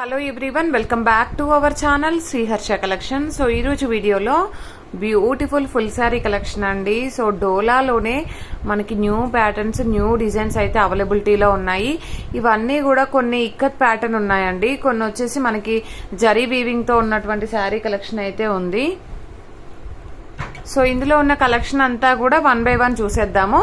Hello everyone, welcome back to our channel Sriharsha collection. So ఈరోజు వీడియోలో beautiful full sari collection అండి. So డోలాలోనే మనకి new patterns, new designs అయితే అవైలబిలిటీలో ఉన్నాయి. ఇవన్నీ కూడా కొన్ని ఇక్కత్ ప్యాటర్న్ ఉన్నాయండి, కొన్ని వచ్చేసి మనకి జరీ వీవింగ్ తో ఉన్నటువంటి శారీ కలెక్షన్ అయితే ఉంది. సో ఇందులో ఉన్న కలెక్షన్ అంతా కూడా 1 by 1 చూసేద్దాము.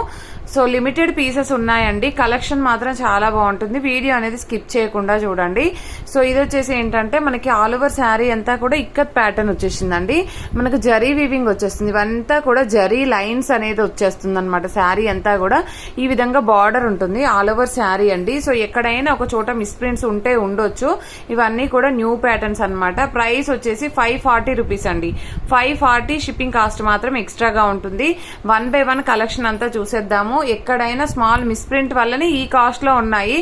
సో లిమిటెడ్ పీసెస్ ఉన్నాయండి, కలెక్షన్ మాత్రం చాలా బాగుంటుంది. వీడియో అనేది స్కిప్ చేయకుండా చూడండి. సో ఇది వచ్చేసి ఏంటంటే మనకి ఆల్ ఓవర్ శారీ అంతా కూడా ఇక్కత్ ప్యాటర్న్ వచ్చేసిందండి. మనకు జరీ వీవింగ్ వచ్చేస్తుంది, ఇవంతా కూడా జరీ లైన్స్ అనేది వచ్చేస్తుంది అనమాట. శారీ అంతా కూడా ఈ విధంగా బార్డర్ ఉంటుంది, ఆల్ ఓవర్ శారీ అండి. సో ఎక్కడైనా ఒక చోట మిస్ప్రింట్స్ ఉంటే ఉండొచ్చు. ఇవన్నీ కూడా న్యూ ప్యాటర్న్స్ అనమాట. ప్రైస్ వచ్చేసి 540 రూపీస్ అండి. 540 షిప్పింగ్ కాస్ట్ మాత్రం ఎక్స్ట్రాగా ఉంటుంది. 1 by 1 కలెక్షన్ అంతా చూసేద్దాము. ఎక్కడైనా స్మాల్ మిస్ప్రింట్ వల్లనే ఈ కాస్ట్ లో ఉన్నాయి.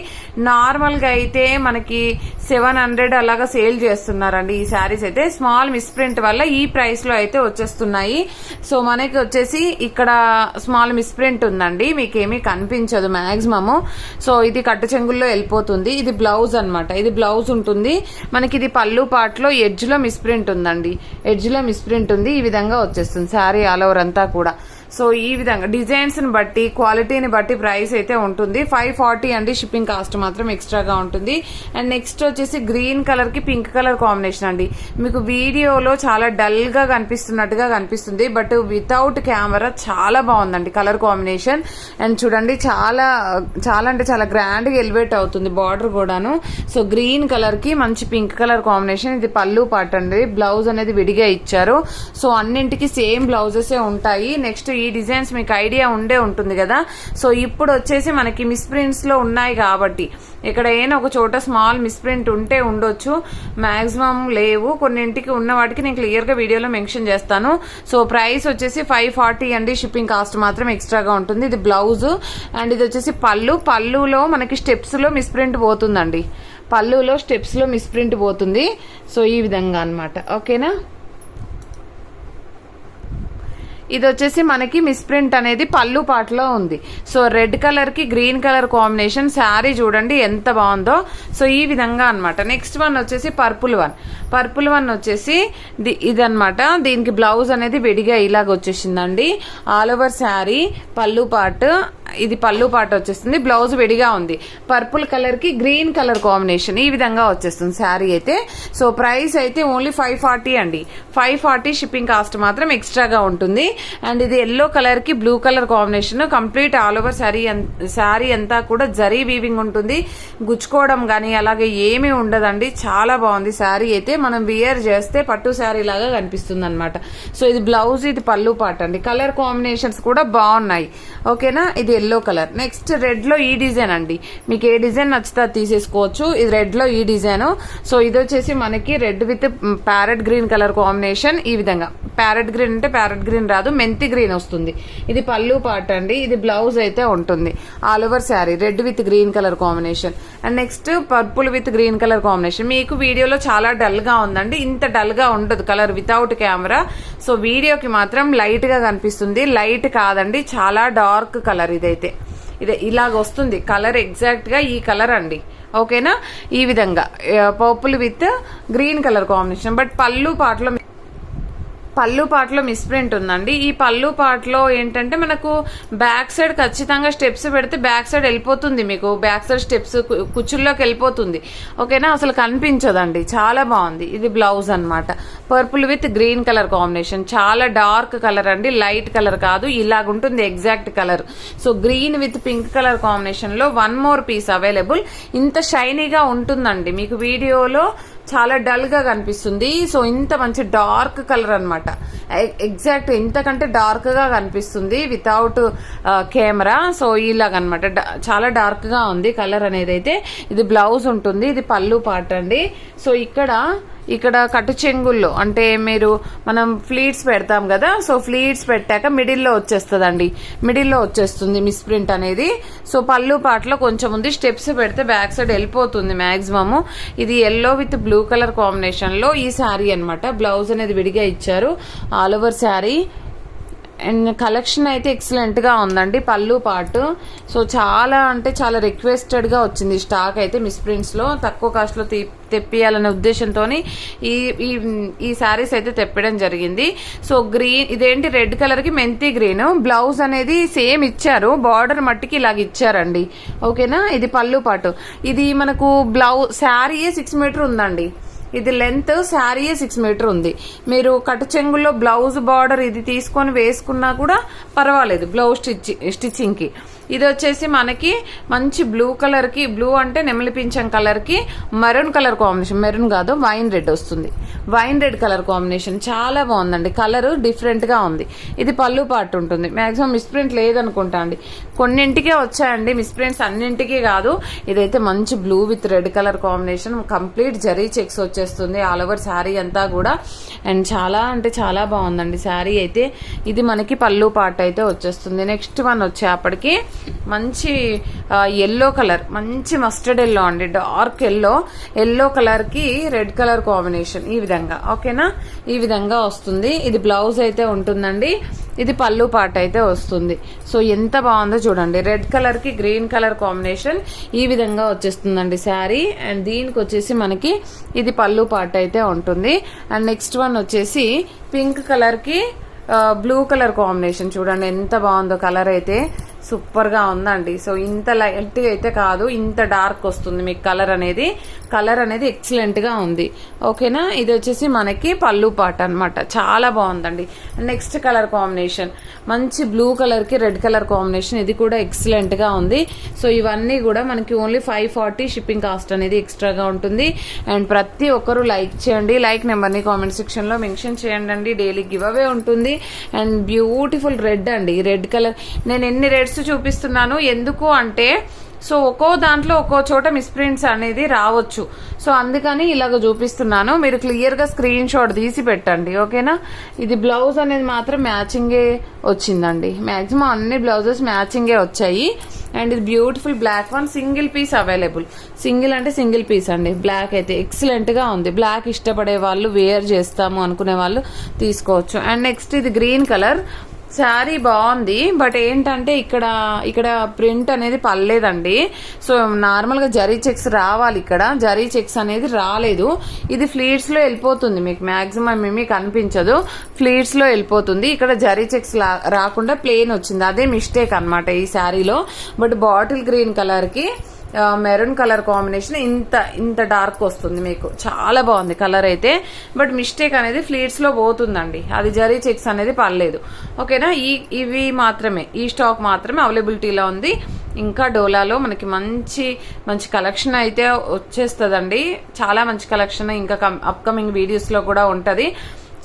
నార్మల్ గా అయితే మనకి 700 అలాగా సేల్ చేస్తున్నారండి ఈ శారీస్ అయితే. స్మాల్ మిస్ప్రింట్ వల్ల ఈ ప్రైస్ లో అయితే వచ్చేస్తున్నాయి. సో మనకి వచ్చేసి ఇక్కడ స్మాల్ మిస్ప్రింట్ ఉందండి, మీకేమీ కనిపించదు మాక్సిమము. సో ఇది కట్టు చెంగుల్లో వెళ్ళిపోతుంది. ఇది బ్లౌజ్ అనమాట, ఇది బ్లౌజ్ ఉంటుంది మనకి. ఇది పళ్ళు పార్ట్ లో ఎడ్జ్ లో మిస్ప్రింట్ ఉందండి, ఎడ్జ్ లో మిస్ప్రింట్ ఉంది. ఈ విధంగా వచ్చేస్తుంది శారీ ఆల్ ఓవర్ అంతా కూడా. సో ఈ విధంగా డిజైన్స్ ని బట్టి, క్వాలిటీని బట్టి ప్రైస్ అయితే ఉంటుంది. 540 అండి, షిప్పింగ్ కాస్ట్ మాత్రం ఎక్స్ట్రాగా ఉంటుంది. అండ్ నెక్స్ట్ వచ్చేసి గ్రీన్ కలర్ కి పింక్ కలర్ కాంబినేషన్ అండి. మీకు వీడియోలో చాలా డల్ గా కనిపిస్తున్నట్టుగా కనిపిస్తుంది, బట్ వితౌట్ కెమెరా చాలా బాగుందండి కలర్ కాంబినేషన్. అండ్ చూడండి, చాలా చాలా అంటే చాలా గ్రాండ్ గా ఎలివేట్ అవుతుంది బార్డర్ కూడాను. సో గ్రీన్ కలర్ కి మంచి పింక్ కలర్ కాంబినేషన్. ఇది పళ్ళు పార్ట్ అండి, బ్లౌజ్ అనేది విడిగా ఇచ్చారు. సో అన్నింటికి సేమ్ బ్లౌజెస్ ఉంటాయి. నెక్స్ట్ ఈ డిజైన్స్ మీకు ఐడియా ఉండే ఉంటుంది కదా. సో ఇప్పుడు వచ్చేసి మనకి మిస్ప్రింట్స్ లో ఉన్నాయి కాబట్టి ఎక్కడైనా ఒక చోట స్మాల్ మిస్ప్రింట్ ఉంటే ఉండొచ్చు, మాక్సిమం లేవు. కొన్నింటికి ఉన్న వాటికి నేను క్లియర్ గా వీడియోలో మెన్షన్ చేస్తాను. సో ప్రైస్ వచ్చేసి 540 అండి, షిప్పింగ్ కాస్ట్ మాత్రం ఎక్స్ట్రాగా ఉంటుంది. ఇది బ్లౌజ్ అండ్ ఇది వచ్చేసి పళ్ళులో మనకి స్టెప్స్ లో మిస్ప్రింట్ పోతుందండి, పళ్ళులో స్టెప్స్ లో మిస్ప్రింట్ పోతుంది. సో ఈ విధంగా అన్నమాట, ఓకేనా. ఇది వచ్చేసి మనకి మిస్ప్రింట్ అనేది పళ్ళు పాటలో ఉంది. సో రెడ్ కలర్ కి గ్రీన్ కలర్ కాంబినేషన్. శారీ చూడండి ఎంత బాగుందో. సో ఈ విధంగా అన్నమాట. నెక్స్ట్ వన్ వచ్చేసి పర్పుల్ వన్ వచ్చేసి ఇదన్నమాట. దీనికి బ్లౌజ్ అనేది విడిగా ఇలాగ వచ్చేసిందండి. ఆల్ ఓవర్ శారీ పళ్ళు పార్ట్, ఇది పళ్ళు పార్ట్ వచ్చేస్తుంది, బ్లౌజ్ విడిగా ఉంది. పర్పుల్ కలర్ కి గ్రీన్ కలర్ కాంబినేషన్ ఈ విధంగా వచ్చేస్తుంది శారీ అయితే. సో ప్రైస్ అయితే ఓన్లీ 540 అండి. 540 షిప్పింగ్ కాస్ట్ మాత్రం ఎక్స్ట్రాగా ఉంటుంది. అండ్ ఇది ఎల్లో కలర్ కి blue colour combination. Complete all over sari అంతా కూడా జరీ వీవింగ్ ఉంటుంది, గుచ్చుకోవడం గానీ అలాగే ఏమీ ఉండదండి. చాలా బాగుంది శారీ అయితే. మనం వియర్ చేస్తే పట్టు శారీ లాగా కనిపిస్తుంది అనమాట. సో ఇది బ్లౌజ్, ఇది పళ్ళు పార్ట్ అండి. కలర్ కాంబినేషన్స్ కూడా బాగున్నాయి, ఓకేనా. ఇది ఎల్లో కలర్. నెక్స్ట్ రెడ్ లో ఈ డిజైన్ అండి, మీకు ఏ డిజైన్ నచ్చితే తీసేసుకోవచ్చు. ఇది రెడ్ లో ఈ డిజైన్. సో ఇది వచ్చేసి మనకి red with parrot green colour combination. ఈ విధంగా ప్యారెట్ గ్రీన్ అంటే ప్యారెట్ గ్రీన్ రాదు, మెంతి గ్రీన్ వస్తుంది. ఇది పళ్ళు పార్ట్ అండి, ఇది బ్లౌజ్ అయితే ఉంటుంది. All over sari red with green colour combination. And next purple with green colour combination. మీకు వీడియోలో చాలా డల్ గా ఉందండి, ఇంత డల్ గా ఉండదు కలర్ వితౌట్ కెమెరా. సో వీడియోకి మాత్రం లైట్ గా కనిపిస్తుంది, లైట్ కాదండి, చాలా డార్క్ కలర్. ఇదైతే ఇదే ఇలాగ వస్తుంది కలర్, ఎగ్జాక్ట్ గా ఈ కలర్ అండి, ఓకేనా. ఈ విధంగా purple with green colour combination. But పళ్ళు పాటలో మిస్ప్రింట్ ఉందండి. ఈ పళ్ళు పాటలో ఏంటంటే మనకు బ్యాక్ సైడ్ ఖచ్చితంగా స్టెప్స్ పెడితే బ్యాక్ సైడ్ వెళ్ళిపోతుంది, మీకు బ్యాక్ సైడ్ స్టెప్స్ కుచ్చుల్లోకి వెళ్ళిపోతుంది, ఓకేనా. అసలు కనిపించదండి, చాలా బాగుంది. ఇది బ్లౌజ్ అన్నమాట. Purple with green colour combination, చాలా డార్క్ కలర్ అండి, లైట్ కలర్ కాదు, ఇలాగుంటుంది exact colour. So green with pink colour combination లో 1 more పీస్ అవైలబుల్. ఇంత షైనీగా ఉంటుందండి, మీకు వీడియోలో చాలా డల్ గా కనిపిస్తుంది. సో ఇంత మంచి డార్క్ కలర్ అనమాట, ఎగ్జాక్ట్ ఇంతకంటే డార్క్ గా కనిపిస్తుంది వితౌట్ కెమెరా. సో ఇలాగనమాట, చాలా డార్క్ గా ఉంది కలర్ అనేది అయితే. ఇది బ్లౌజ్ ఉంటుంది, ఇది పళ్ళు పార్ట్ అండి. సో ఇక్కడ కట్టు చెంగుల్లో అంటే మనం ఫ్లీట్స్ పెడతాం కదా. సో ఫ్లీట్స్ పెట్టాక మిడిల్లో వచ్చేస్తుందండి, మిడిల్లో వచ్చేస్తుంది మిస్ప్రింట్ అనేది. సో పళ్ళు పాటలో కొంచెం ఉంది, స్టెప్స్ పెడితే బ్యాక్ సైడ్ వెళ్ళిపోతుంది మాక్సిమము. ఇది yellow with blue colour combination లో ఈ శారీ అనమాట. బ్లౌజ్ అనేది విడిగా ఇచ్చారు. All over sari and collection అయితే ఎక్సలెంట్గా ఉందండి. పళ్ళు పాటు సో చాలా అంటే చాలా రిక్వెస్టెడ్గా వచ్చింది స్టాక్ అయితే మిస్ప్రింట్స్లో. తక్కువ కాస్ట్లో తెప్పియాలనే ఉద్దేశంతో ఈ శారీస్ అయితే తెప్పడం జరిగింది. సో గ్రీన్ ఇదేంటి రెడ్ కలర్కి మెంతి గ్రీన్, బ్లౌజ్ అనేది సేమ్ ఇచ్చారు, బార్డర్ మట్టికి ఇలాగ ఇచ్చారండి. ఓకేనా, ఇది పళ్ళు పాటు. ఇది మనకు శారీయే 6 మీటర్ ఉందండి. ఇది లెంత్ శారీయే 6 మీటర్ ఉంది. మీరు కటు చెంగుల్లో బ్లౌజ్ బార్డర్ ఇది తీసుకొని వేసుకున్నా కూడా పర్వాలేదు బ్లౌజ్ స్టిచ్చింగ్కి. ఇది వచ్చేసి మనకి మంచి బ్లూ కలర్కి, బ్లూ అంటే నెమలి పింఛం కలర్కి మెరూన్ కలర్ కాంబినేషన్, మెరూన్ కాదు వైన్ రెడ్ వస్తుంది, వైన్ రెడ్ కలర్ కాంబినేషన్ చాలా బాగుందండి. కలర్ డిఫరెంట్గా ఉంది. ఇది పళ్ళు పార్ట్ ఉంటుంది. మ్యాక్సిమం మిస్ప్రింట్ లేదనుకుంటా అండి, కొన్నింటికే వచ్చాయండి మిస్ప్రింట్స్, అన్నింటికి కాదు. ఇదైతే మంచి blue with red colour combination, complete zari checks వచ్చేస్తుంది ఆల్ ఓవర్ శారీ అంతా కూడా. అండ్ చాలా అంటే చాలా బాగుందండి శారీ అయితే. ఇది మనకి పళ్ళు పార్ట్ అయితే వచ్చేస్తుంది. నెక్స్ట్ వన్ వచ్చేప్పటికి మంచి ఎల్లో కలర్, మంచి మస్టర్డ్ ఎల్లో అండి, డార్క్ ఎల్లో కలర్కి రెడ్ కలర్ కాంబినేషన్ ఈ విధంగా. ఓకేనా, ఈ విధంగా వస్తుంది. ఇది బ్లౌజ్ అయితే ఉంటుందండి, ఇది పళ్ళు పార్ట్ అయితే వస్తుంది. సో ఎంత బాగుందో చూడండి, రెడ్ కలర్కి గ్రీన్ కలర్ కాంబినేషన్ ఈ విధంగా వచ్చేస్తుందండి శారీ. అండ్ దీనికి వచ్చేసి మనకి ఇది పళ్ళు పార్ట్ అయితే ఉంటుంది. అండ్ నెక్స్ట్ వన్ వచ్చేసి పింక్ కలర్కి బ్లూ కలర్ కాంబినేషన్ చూడండి ఎంత బాగుందో. కలర్ అయితే సూపర్గా ఉందండి. సో ఇంత లైట్ అయితే కాదు, ఇంత డార్క్ వస్తుంది మీకు కలర్ అనేది ఎక్సలెంట్గా ఉంది. ఓకేనా, ఇది వచ్చేసి మనకి పళ్ళు పార్ట్ అనమాట. చాలా బాగుందండి. నెక్స్ట్ కలర్ కాంబినేషన్ మంచి బ్లూ కలర్కి రెడ్ కలర్ కాంబినేషన్, ఇది కూడా ఎక్సలెంట్గా ఉంది. సో ఇవన్నీ కూడా మనకి ఓన్లీ 540 షిప్పింగ్ కాస్ట్ అనేది ఎక్స్ట్రాగా ఉంటుంది. అండ్ ప్రతి ఒక్కరూ లైక్ చేయండి, లైక్ నెంబర్ని కామెంట్ సెక్షన్లో మెన్షన్ చేయండి. డైలీ గివ్ అవే ఉంటుంది. అండ్ బ్యూటిఫుల్ రెడ్ అండి, రెడ్ కలర్. నేను ఎన్ని రెడ్స్ చూపిస్తున్నాను ఎందుకు అంటే, సో ఒక్కో దాంట్లో ఒక్కో చోట మిస్ప్రింట్స్ అనేది రావచ్చు. సో అందుకని ఇలాగ చూపిస్తున్నాను, మీరు క్లియర్గా స్క్రీన్ షాట్ తీసి పెట్టండి. ఓకేనా, ఇది బ్లౌజ్ అనేది మాత్రం మ్యాచింగే వచ్చిందండి. మ్యాక్సిమం అన్ని బ్లౌజెస్ మ్యాచింగే వచ్చాయి. అండ్ ఇది beautiful black one, single piece available. Single అంటే సింగిల్ పీస్ అండి. బ్లాక్ అయితే ఎక్సలెంట్గా ఉంది. బ్లాక్ ఇష్టపడే వాళ్ళు, వేర్ చేస్తాము అనుకునే వాళ్ళు తీసుకోవచ్చు. అండ్ నెక్స్ట్ ఇది గ్రీన్ కలర్. శారీ బాగుంది, బట్ ఏంటంటే ఇక్కడ ప్రింట్ అనేది పర్లేదండి. సో నార్మల్గా జరీ చెక్స్ రావాలి, ఇక్కడ జరీ చెక్స్ అనేది రాలేదు. ఇది ఫ్లీట్స్లో వెళ్ళిపోతుంది, మీకు మ్యాక్సిమం ఏమీ కనిపించదు, ఫ్లీట్స్లో వెళ్ళిపోతుంది. ఇక్కడ జరీ చెక్స్ రాకుండా ప్లెయిన్ వచ్చింది, అదే మిస్టేక్ అనమాట ఈ శారీలో. బట్ బాటిల్ గ్రీన్ కలర్కి మెరూన్ కలర్ కాంబినేషన్ ఇంత డార్క్ వస్తుంది మీకు. చాలా బాగుంది కలర్ అయితే, బట్ మిస్టేక్ అనేది ఫ్లీట్స్ లో పోతుందండి, అది జరీ చెక్స్ అనేది పర్లేదు. ఓకేనా, ఇవి మాత్రమే, ఈ స్టాక్ మాత్రమే అవైలబిలిటీలో ఉంది. ఇంకా డోలాలో మనకి మంచి కలెక్షన్ అయితే వచ్చేస్తుందండి. చాలా మంచి కలెక్షన్ ఇంకా అప్కమింగ్ వీడియోస్లో కూడా ఉంటుంది.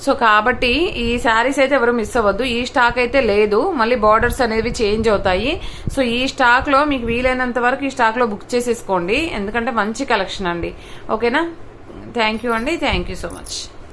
సో కాబట్టి ఈ శారీస్ అయితే ఎవరు మిస్ అవ్వద్దు. ఈ స్టాక్ అయితే లేదు, మళ్ళీ బార్డర్స్ అనేవి చేంజ్ అవుతాయి. సో ఈ స్టాక్లో మీకు వీలైనంత వరకు ఈ స్టాక్లో బుక్ చేసేసుకోండి, ఎందుకంటే మంచి కలెక్షన్ అండి. ఓకేనా, థ్యాంక్ యూ అండి, థ్యాంక్ యూ సో మచ్.